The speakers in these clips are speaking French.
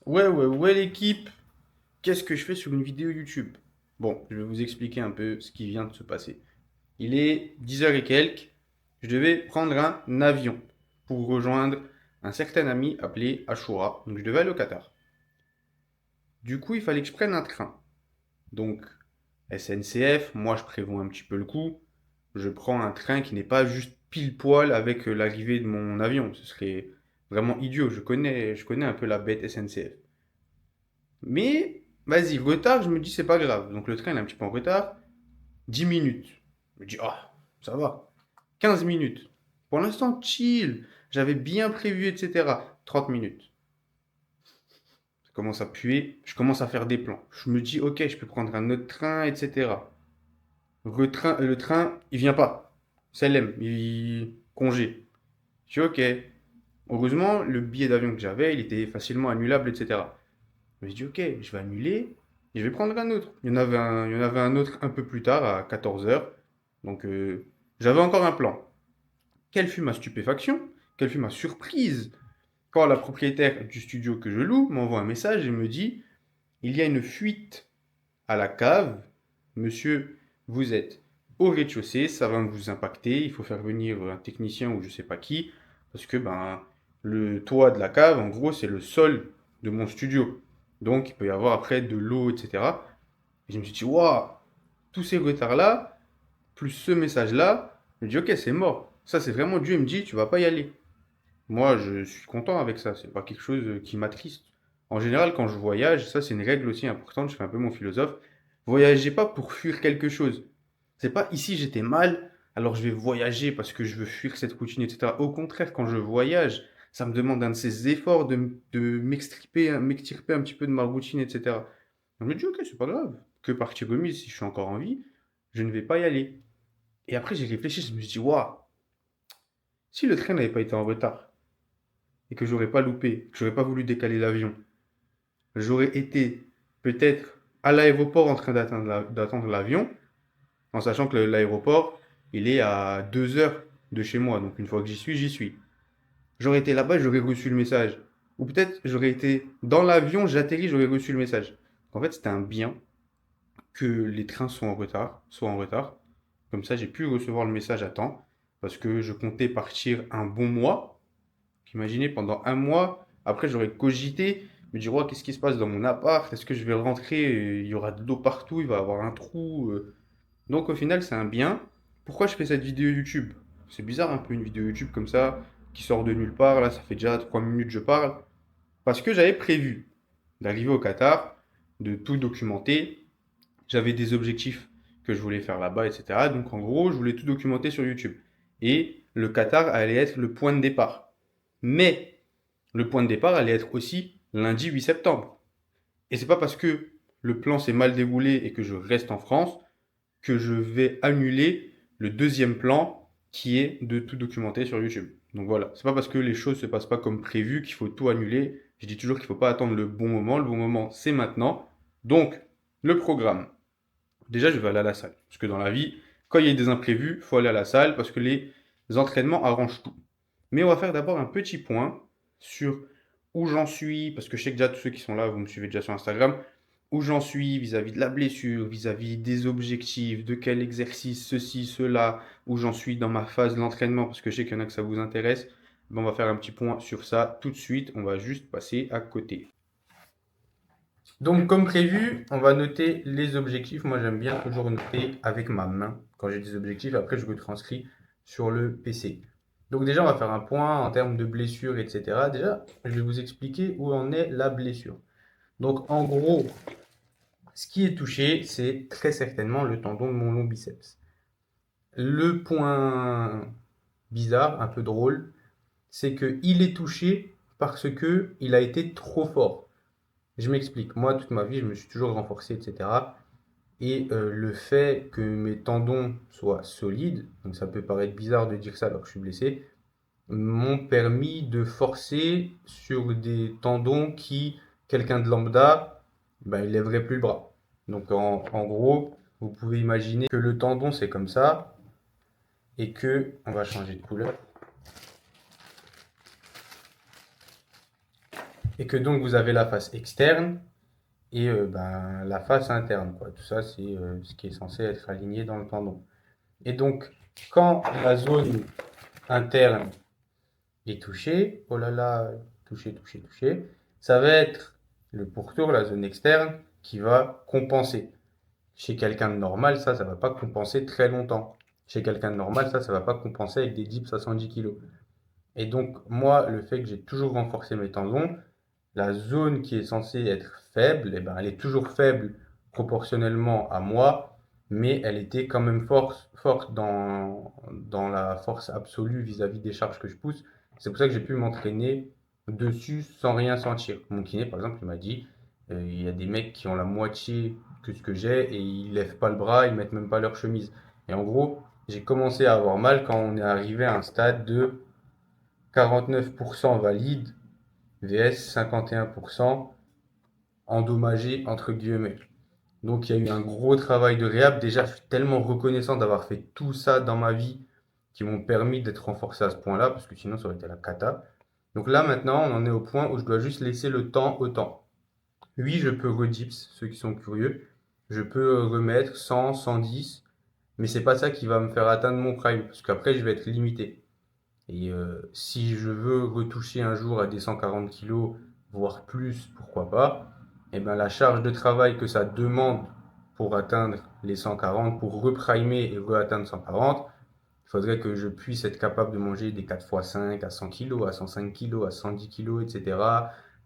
Ouais, l'équipe. Qu'est-ce que je fais sur une vidéo YouTube? Bon, je vais vous expliquer un peu ce qui vient de se passer. Il est 10 heures et quelques. Je devais prendre un avion pour rejoindre un certain ami appelé Ashura. Donc je devais aller au Qatar. Du coup, il fallait que je prenne un train. Donc SNCF, moi je prévois un petit peu le coup. Je prends un train qui n'est pas juste pile poil avec l'arrivée de mon avion. Ce serait vraiment idiot. Je connais un peu la bête SNCF. Mais, vas-y, retard, je me dis, c'est pas grave. Donc le train, il est un petit peu en retard. 10 minutes. Je me dis, ah, ça va. 15 minutes. Pour l'instant, chill. J'avais bien prévu, etc. 30 minutes. Ça commence à puer. Je commence à faire des plans. Je me dis, ok, je peux prendre un autre train, etc. Le train, il vient pas. Salem, il congé. Je dis, ok. Heureusement, le billet d'avion que j'avais, il était facilement annulable, etc. Je me suis dit, ok, je vais annuler et je vais prendre un autre. Il y en avait un autre un peu plus tard, à 14 heures. Donc, j'avais encore un plan. Quelle fut ma stupéfaction? Quelle fut ma surprise quand la propriétaire du studio que je loue m'envoie un message et me dit, il y a une fuite à la cave. Monsieur, vous êtes au rez-de-chaussée, ça va vous impacter. Il faut faire venir un technicien ou je sais pas qui. Parce que ben, le toit de la cave, en gros, c'est le sol de mon studio. Donc, il peut y avoir après de l'eau, etc. Et je me suis dit, waouh, tous ces retards-là, plus ce message-là, je me dis, ok, c'est mort. Ça, c'est vraiment Dieu, il me dit, tu vas pas y aller. Moi, je suis content avec ça. C'est pas quelque chose qui m'attriste. En général, quand je voyage, ça, c'est une règle aussi importante. Je fais un peu mon philosophe. Voyagez pas pour fuir quelque chose. C'est pas ici j'étais mal, alors je vais voyager parce que je veux fuir cette routine, etc. Au contraire, quand je voyage, ça me demande un de ces efforts de m'extirper un petit peu de ma routine, etc. Je me dis, ok, c'est pas grave. Que partie remise, si je suis encore en vie, je ne vais pas y aller. Et après, j'ai réfléchi, je me suis dit, waouh, si le train n'avait pas été en retard et que j'aurais pas loupé, que j'aurais pas voulu décaler l'avion, j'aurais été peut-être à l'aéroport en train d'attendre l'avion, en sachant que l'aéroport, il est à 2 heures de chez moi. Donc une fois que j'y suis, j'y suis. J'aurais été là-bas, j'aurais reçu le message. Ou peut-être j'aurais été dans l'avion, j'atterris, j'aurais reçu le message. En fait, c'était un bien que les trains sont en retard, soient en retard. Comme ça, j'ai pu recevoir le message à temps. Parce que je comptais partir un bon mois. Imaginez, pendant un mois, après j'aurais cogité, me dire, ouais, qu'est-ce qui se passe dans mon appart? Est-ce que je vais rentrer? Il y aura de l'eau partout, il va y avoir un trou. Donc au final, c'est un bien. Pourquoi je fais cette vidéo YouTube? C'est bizarre un peu une vidéo YouTube comme ça, qui sort de nulle part. Là, ça fait déjà 3 minutes que je parle. Parce que j'avais prévu d'arriver au Qatar, de tout documenter. J'avais des objectifs que je voulais faire là-bas, etc. Donc en gros, je voulais tout documenter sur YouTube. Et le Qatar allait être le point de départ. Mais le point de départ allait être aussi lundi 8 septembre. Et c'est pas parce que le plan s'est mal déroulé et que je reste en France que je vais annuler le deuxième plan qui est de tout documenter sur YouTube. Donc voilà, c'est pas parce que les choses se passent pas comme prévu qu'il faut tout annuler. Je dis toujours qu'il faut pas attendre le bon moment. Le bon moment, c'est maintenant. Donc, le programme. Déjà, je vais aller à la salle. Parce que dans la vie, quand il y a des imprévus, il faut aller à la salle parce que les entraînements arrangent tout. Mais on va faire d'abord un petit point sur où j'en suis, parce que je sais que déjà tous ceux qui sont là, vous me suivez déjà sur Instagram, où j'en suis vis-à-vis de la blessure, vis-à-vis des objectifs, de quel exercice, ceci, cela, où j'en suis dans ma phase de l'entraînement, parce que je sais qu'il y en a que ça vous intéresse. Ben, on va faire un petit point sur ça tout de suite, on va juste passer à côté. Donc, comme prévu, on va noter les objectifs. Moi, j'aime bien toujours noter avec ma main quand j'ai des objectifs. Après, je retranscris sur le PC. Donc, déjà, on va faire un point en termes de blessure, etc. Déjà, je vais vous expliquer où en est la blessure. Donc, en gros, ce qui est touché, c'est très certainement le tendon de mon long biceps. Le point bizarre, un peu drôle, c'est qu'il est touché parce que il a été trop fort. Je m'explique. Moi, toute ma vie, je me suis toujours renforcé, etc. Et le fait que mes tendons soient solides, donc ça peut paraître bizarre de dire ça alors que je suis blessé, m'ont permis de forcer sur des tendons qui, quelqu'un de lambda, ben, il lèverait plus le bras. Donc en gros, vous pouvez imaginer que le tendon c'est comme ça et que, on va changer de couleur, et que donc vous avez la face externe et la face interne, quoi. Tout ça, c'est ce qui est censé être aligné dans le tendon. Et donc, quand la zone interne est touchée, oh là là, touché, touché, touché, ça va être le pourtour, la zone externe, qui va compenser. Chez quelqu'un de normal, ça va pas compenser très longtemps. Chez quelqu'un de normal, ça va pas compenser avec des dips à 110 kg. Et donc, moi, le fait que j'ai toujours renforcé mes tendons, la zone qui est censée être faible, eh ben, elle est toujours faible proportionnellement à moi, mais elle était quand même forte dans la force absolue vis-à-vis des charges que je pousse. C'est pour ça que j'ai pu m'entraîner dessus sans rien sentir. Mon kiné, par exemple, il m'a dit, il y a des mecs qui ont la moitié que ce que j'ai et ils lèvent pas le bras, ils mettent même pas leur chemise. Et en gros, j'ai commencé à avoir mal quand on est arrivé à un stade de 49% valide vs 51% endommagé entre guillemets. Donc il y a eu un gros travail de réhab. Déjà, je suis tellement reconnaissant d'avoir fait tout ça dans ma vie qui m'ont permis d'être renforcé à ce point-là, parce que sinon ça aurait été la cata. Donc là maintenant, on en est au point où je dois juste laisser le temps au temps. Oui, je peux redips, ceux qui sont curieux. Je peux remettre 100, 110, mais c'est pas ça qui va me faire atteindre mon prime, parce qu'après je vais être limité. Et si je veux retoucher un jour à des 140 kilos, voire plus, pourquoi pas, et ben la charge de travail que ça demande pour atteindre les 140, pour reprimer et re-atteindre 140, il faudrait que je puisse être capable de manger des 4 x 5 à 100 kilos, à 105 kilos, à 110 kilos, etc.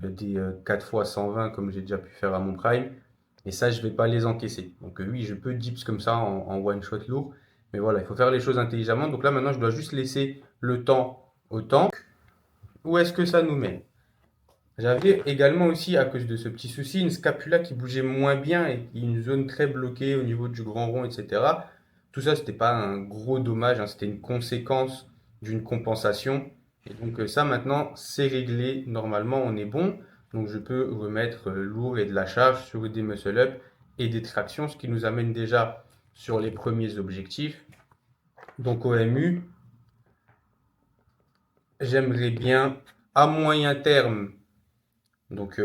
Des 4 x 120 comme j'ai déjà pu faire à mon prime. Et ça, je vais pas les encaisser. Donc oui, je peux dips comme ça en one shot lourd. Mais voilà, il faut faire les choses intelligemment. Donc là, maintenant, je dois juste laisser le temps au temps. Où est-ce que ça nous mène? J'avais également aussi, à cause de ce petit souci, une scapula qui bougeait moins bien et une zone très bloquée au niveau du grand rond, etc. Tout ça, c'était pas un gros dommage, hein, c'était une conséquence d'une compensation. Et donc ça, maintenant, c'est réglé. Normalement, on est bon. Donc je peux remettre lourd et de la charge sur des muscle-up et des tractions, ce qui nous amène déjà sur les premiers objectifs. Donc au MU, j'aimerais bien, à moyen terme, donc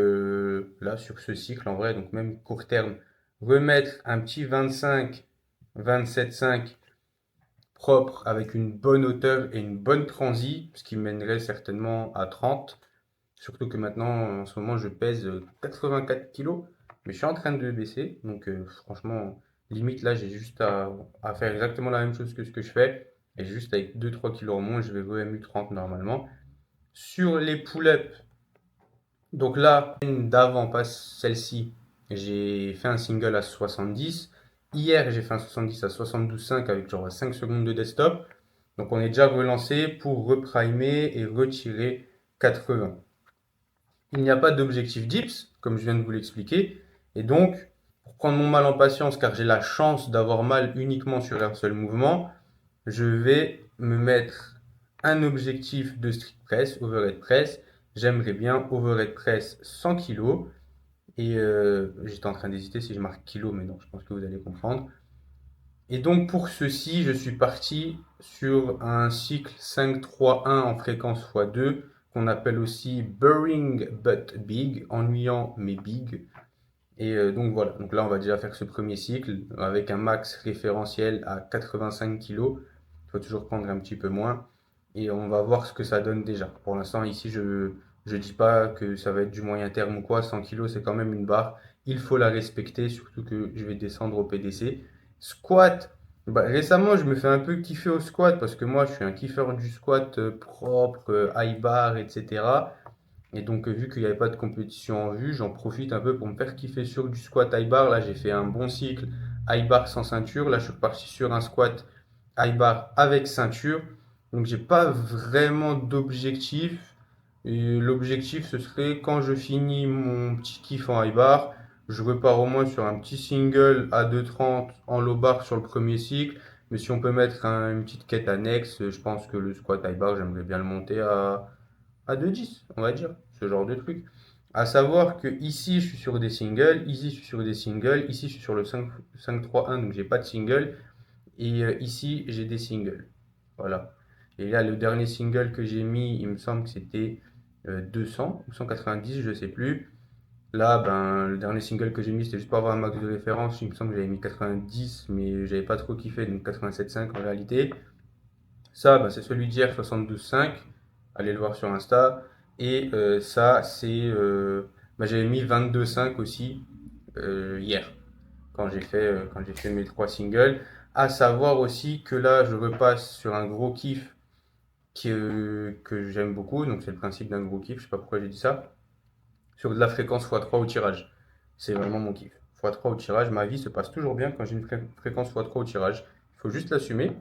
là, sur ce cycle, en vrai, donc même court terme, remettre un petit 25, 27,5 propre avec une bonne hauteur et une bonne transi, ce qui mènerait certainement à 30. Surtout que maintenant, en ce moment, je pèse 84 kilos, mais je suis en train de baisser. Donc franchement, limite là, j'ai juste à faire exactement la même chose que ce que je fais. Et juste avec 2-3 kilos en moins, je vais re-MU 30 normalement. Sur les pull-ups, donc là, une d'avant, pas celle-ci, j'ai fait un single à 70. Hier, j'ai fait un 70 à 72,5 avec genre 5 secondes de desktop. Donc on est déjà relancé pour reprimer et retirer 80. Il n'y a pas d'objectif dips, comme je viens de vous l'expliquer. Et donc, pour prendre mon mal en patience, car j'ai la chance d'avoir mal uniquement sur un seul mouvement, je vais me mettre un objectif de strict press, overhead press. J'aimerais bien overhead press 100 kg. Et j'étais en train d'hésiter si je marque kilo, mais non, je pense que vous allez comprendre. Et donc pour ceci, je suis parti sur un cycle 5-3-1 en fréquence x2, qu'on appelle aussi Boring but Big, ennuyant mais big. Et donc voilà, donc là on va déjà faire ce premier cycle avec un max référentiel à 85 kg. Il faut toujours prendre un petit peu moins. Et on va voir ce que ça donne déjà. Pour l'instant ici je dis pas que ça va être du moyen terme ou quoi. 100 kg c'est quand même une barre. Il faut la respecter, surtout que je vais descendre au PDC. Squat. Bah, récemment je me fais un peu kiffer au squat parce que moi je suis un kiffeur du squat propre, high bar, etc. Et donc, vu qu'il n'y avait pas de compétition en vue, j'en profite un peu pour me faire kiffer sur du squat high bar. Là, j'ai fait un bon cycle high bar sans ceinture. Là, je suis reparti sur un squat high bar avec ceinture. Donc, j'ai pas vraiment d'objectif. Et l'objectif, ce serait quand je finis mon petit kiff en high bar, je repars au moins sur un petit single à 2,30 en low bar sur le premier cycle. Mais si on peut mettre une petite quête annexe, je pense que le squat high bar, j'aimerais bien le monter à 2,10, on va dire, ce genre de truc. À savoir que ici, je suis sur des singles, ici, je suis sur des singles, ici, je suis sur le 5-3-1, donc j'ai pas de single, et ici, j'ai des singles. Voilà. Et là, le dernier single que j'ai mis, il me semble que c'était 200 ou 190, je sais plus. Là, ben, le dernier single que j'ai mis, c'était juste pour avoir un max de référence. Il me semble que j'avais mis 90, mais j'avais pas trop kiffé, donc 87,5 en réalité. Ça, ben, c'est celui d'hier, 72,5. Allez le voir sur Insta. Et ça, ben, j'avais mis 22,5 aussi hier, quand j'ai fait mes trois singles. À savoir aussi que là, je repasse sur un gros kiff que j'aime beaucoup. Donc, c'est le principe d'un gros kiff. Je sais pas pourquoi j'ai dit ça. Sur de la fréquence x3 au tirage. C'est vraiment mon kiff. x3 au tirage, ma vie se passe toujours bien quand j'ai une fréquence x3 au tirage. Il faut juste l'assumer.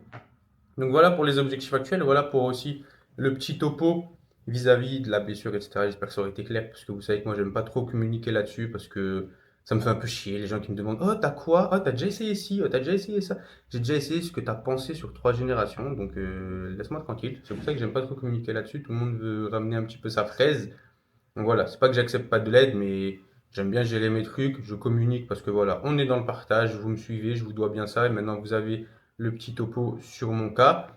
Donc voilà pour les objectifs actuels. Voilà pour aussi le petit topo vis-à-vis de la blessure, etc. J'espère que ça aurait été clair parce que vous savez que moi, j'aime pas trop communiquer là-dessus parce que ça me fait un peu chier. Les gens qui me demandent: Oh, t'as quoi? Oh, t'as déjà essayé ci? Oh, t'as déjà essayé ça? J'ai déjà essayé ce que t'as pensé sur trois générations. Donc laisse-moi tranquille. C'est pour ça que j'aime pas trop communiquer là-dessus. Tout le monde veut ramener un petit peu sa fraise. Donc voilà, c'est pas que j'accepte pas de l'aide, mais j'aime bien gérer mes trucs, je communique parce que voilà, on est dans le partage, vous me suivez, je vous dois bien ça, et maintenant vous avez le petit topo sur mon cas.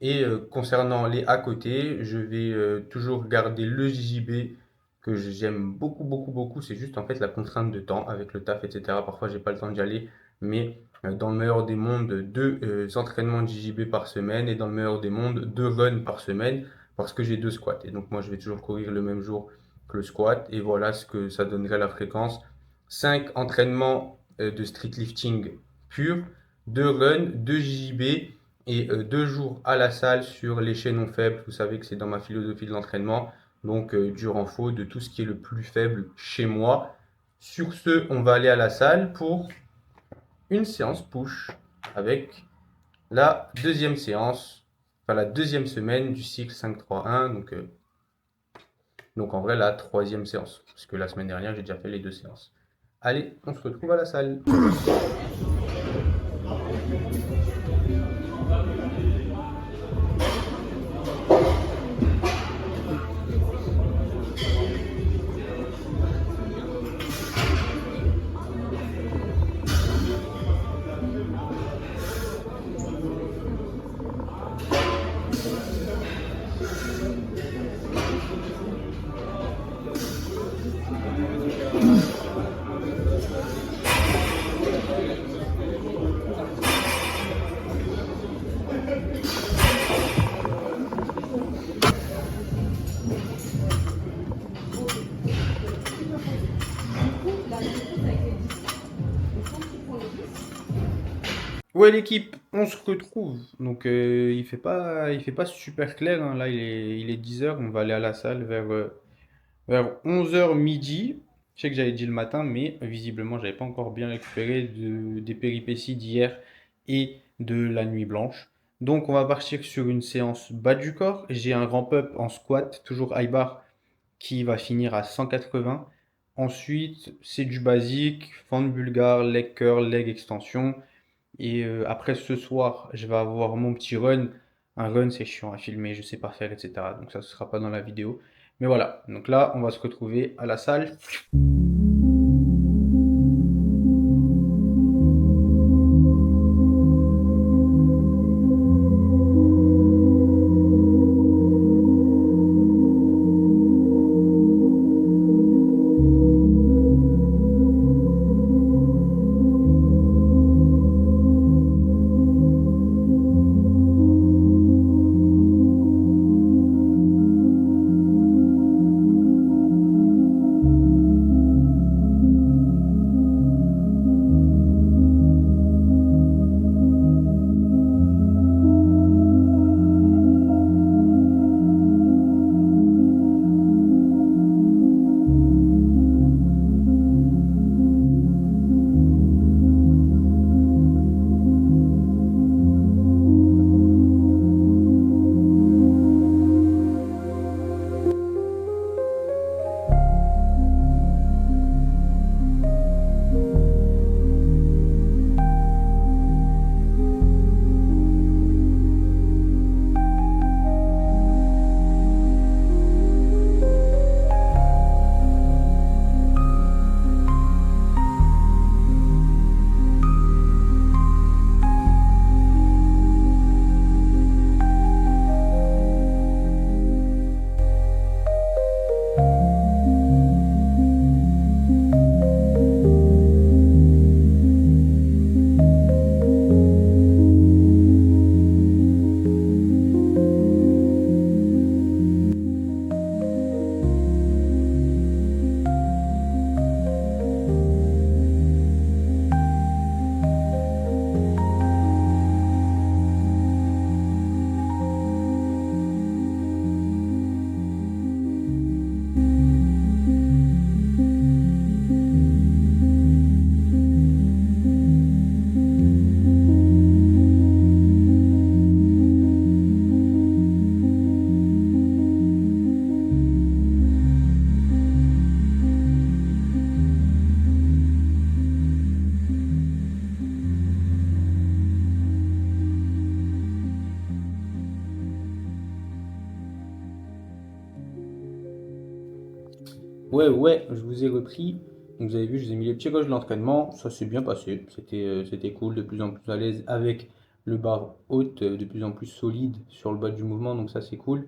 Et concernant les à côté, je vais toujours garder le JJB que j'aime beaucoup, beaucoup, beaucoup. C'est juste en fait la contrainte de temps avec le taf, etc. Parfois, j'ai pas le temps d'y aller, mais dans le meilleur des mondes, deux entraînements de JJB par semaine et dans le meilleur des mondes, deux runs par semaine parce que j'ai deux squats. Et donc, moi, je vais toujours courir le même jour que le squat. Et voilà ce que ça donnerait la fréquence. 5 entraînements de street lifting pur, 2 runs, 2 JJB et 2 jours à la salle sur les chaînons faibles. Vous savez que c'est dans ma philosophie de l'entraînement. Donc du renfort de tout ce qui est le plus faible chez moi. Sur ce, on va aller à la salle pour une séance push avec la deuxième séance, enfin la deuxième semaine du cycle 5-3-1. Donc en vrai, la troisième séance. Parce que la semaine dernière, j'ai déjà fait les deux séances. Allez, on se retrouve à la salle. Ouais l'équipe, on se retrouve. Donc il fait pas super clair, hein. Là il est 10 heures. On va aller à la salle vers 11 heures midi. Je sais que j'avais dit le matin, mais visiblement j'avais pas encore bien récupéré des péripéties d'hier et de la nuit blanche. Donc on va partir sur une séance bas du corps. J'ai un ramp up en squat, toujours high bar, qui va finir à 180. Ensuite c'est du basique, fente bulgare, leg curl, leg extension. Et après ce soir, je vais avoir mon petit run. Un run, c'est chiant à filmer, je sais pas faire, etc. Donc ça, ce sera pas dans la vidéo. Mais voilà, donc là, on va se retrouver à la salle. Ouais, je vous ai repris. Donc, vous avez vu, je vous ai mis les petits rushs de l'entraînement. Ça s'est bien passé. C'était cool, de plus en plus à l'aise avec le bar haute, de plus en plus solide sur le bas du mouvement. Donc, ça, c'est cool.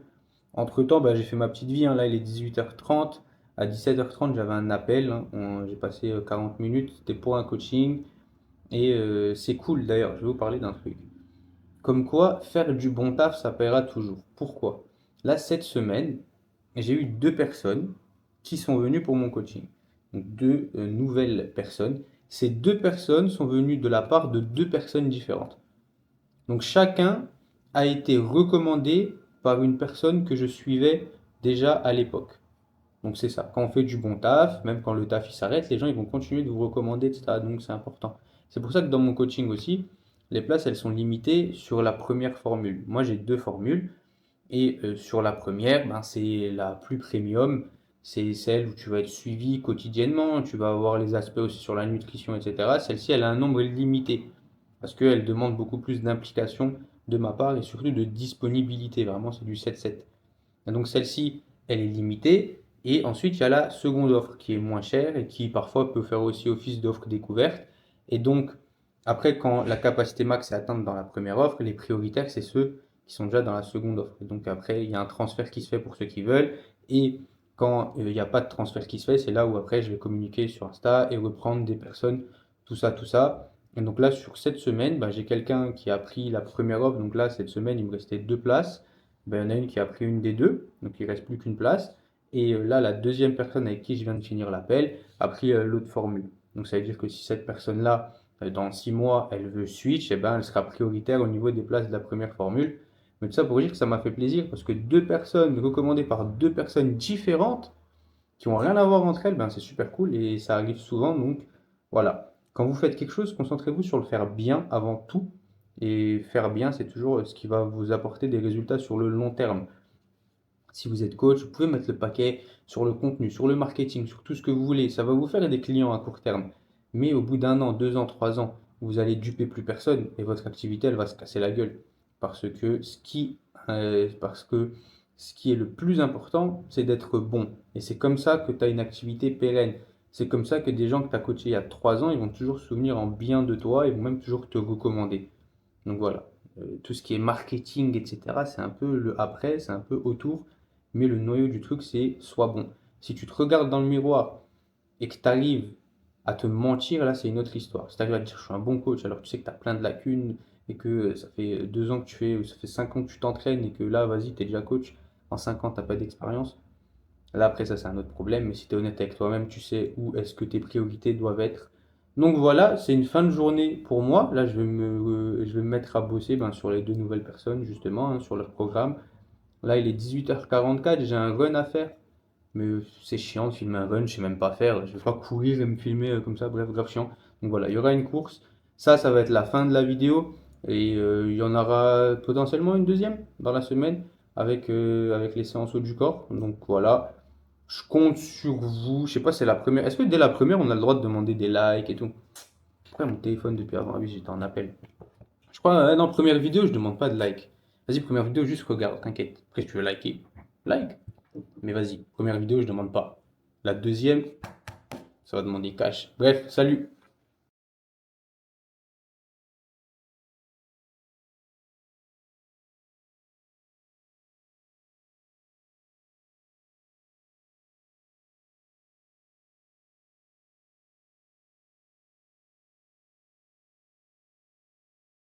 Entre-temps, bah, j'ai fait ma petite vie, hein. Là, il est 18h30. À 17h30, j'avais un appel, hein. J'ai passé 40 minutes. C'était pour un coaching. Et c'est cool d'ailleurs. Je vais vous parler d'un truc. Comme quoi, faire du bon taf, ça paiera toujours. Pourquoi? Là, cette semaine, j'ai eu deux personnes qui sont venues pour mon coaching. Donc, deux nouvelles personnes. Ces deux personnes sont venues de la part de deux personnes différentes. Donc, chacun a été recommandé par une personne que je suivais déjà à l'époque. Donc, c'est ça. Quand on fait du bon taf, même quand le taf il s'arrête, les gens ils vont continuer de vous recommander, etc. Donc, c'est important. C'est pour ça que dans mon coaching aussi, les places elles sont limitées sur la première formule. Moi, j'ai deux formules. Et sur la première, ben, c'est la plus premium. C'est celle où tu vas être suivi quotidiennement, tu vas avoir les aspects aussi sur la nutrition, etc. Celle-ci, elle a un nombre limité parce qu'elle demande beaucoup plus d'implication de ma part et surtout de disponibilité. Vraiment, c'est du 7-7. Et donc celle-ci, elle est limitée. Et ensuite, il y a la seconde offre qui est moins chère et qui parfois peut faire aussi office d'offre découverte. Et donc, après, quand la capacité max est atteinte dans la première offre, les prioritaires, c'est ceux qui sont déjà dans la seconde offre. Et donc après, il y a un transfert qui se fait pour ceux qui veulent. Et quand il n'y a pas de transfert qui se fait, c'est là où après, je vais communiquer sur Insta et reprendre des personnes, tout ça, tout ça. Et donc là, sur cette semaine, bah, j'ai quelqu'un qui a pris la première offre. Donc là, cette semaine, il me restait deux places. Ben, il y en a une qui a pris une des deux, donc il ne reste plus qu'une place. Et là, la deuxième personne avec qui je viens de finir l'appel a pris l'autre formule. Donc ça veut dire que si cette personne-là, dans 6 mois, elle veut switch, eh ben, elle sera prioritaire au niveau des places de la première formule. Mais tout ça pour dire que ça m'a fait plaisir parce que deux personnes recommandées par deux personnes différentes qui n'ont rien à voir entre elles, ben, c'est super cool et ça arrive souvent. Donc voilà, quand vous faites quelque chose, concentrez-vous sur le faire bien avant tout. Et faire bien, c'est toujours ce qui va vous apporter des résultats sur le long terme. Si vous êtes coach, vous pouvez mettre le paquet sur le contenu, sur le marketing, sur tout ce que vous voulez. Ça va vous faire des clients à court terme. Mais au bout d'un an, 2 ans, 3 ans, vous allez duper plus personne et votre activité, elle va se casser la gueule. Parce que ce qui est le plus important, c'est d'être bon. Et c'est comme ça que tu as une activité pérenne. C'est comme ça que des gens que tu as coachés il y a 3 ans, ils vont toujours se souvenir en bien de toi et vont même toujours te recommander. Donc voilà, tout ce qui est marketing, etc., c'est un peu le après, c'est un peu autour, mais le noyau du truc, c'est sois bon. Si tu te regardes dans le miroir et que tu arrives à te mentir, là, c'est une autre histoire. Si tu arrives à te dire je suis un bon coach alors que tu sais que tu as plein de lacunes et que ça fait 2 ans que tu fais, ça fait 5 ans que tu t'entraînes et que là, vas-y, tu es déjà coach, en 5 ans, tu n'as pas d'expérience. Là, après, ça, c'est un autre problème. Mais si tu es honnête avec toi-même, tu sais où est-ce que tes priorités doivent être. Donc voilà, c'est une fin de journée pour moi. Là, je vais me mettre à bosser ben, sur les deux nouvelles personnes, justement, hein, sur leur programme. Là, il est 18h44, j'ai un run à faire. Mais c'est chiant de filmer un run, je sais même pas faire. Je vais pas courir et me filmer comme ça, bref, grave chiant. Donc voilà, il y aura une course. Ça va être la fin de la vidéo. Et il y en aura potentiellement une deuxième dans la semaine avec les séances haut du corps. Donc voilà, je compte sur vous. Je sais pas, c'est la première. Est-ce que dès la première, on a le droit de demander des likes et tout? Pourquoi mon téléphone depuis avant? Ah oui, j'étais en appel. Je crois, dans première vidéo, je demande pas de like. Vas-y, première vidéo, juste regarde, t'inquiète. Après, si tu veux liker, like. Mais vas-y, première vidéo, je demande pas. La deuxième, ça va demander cash. Bref, salut.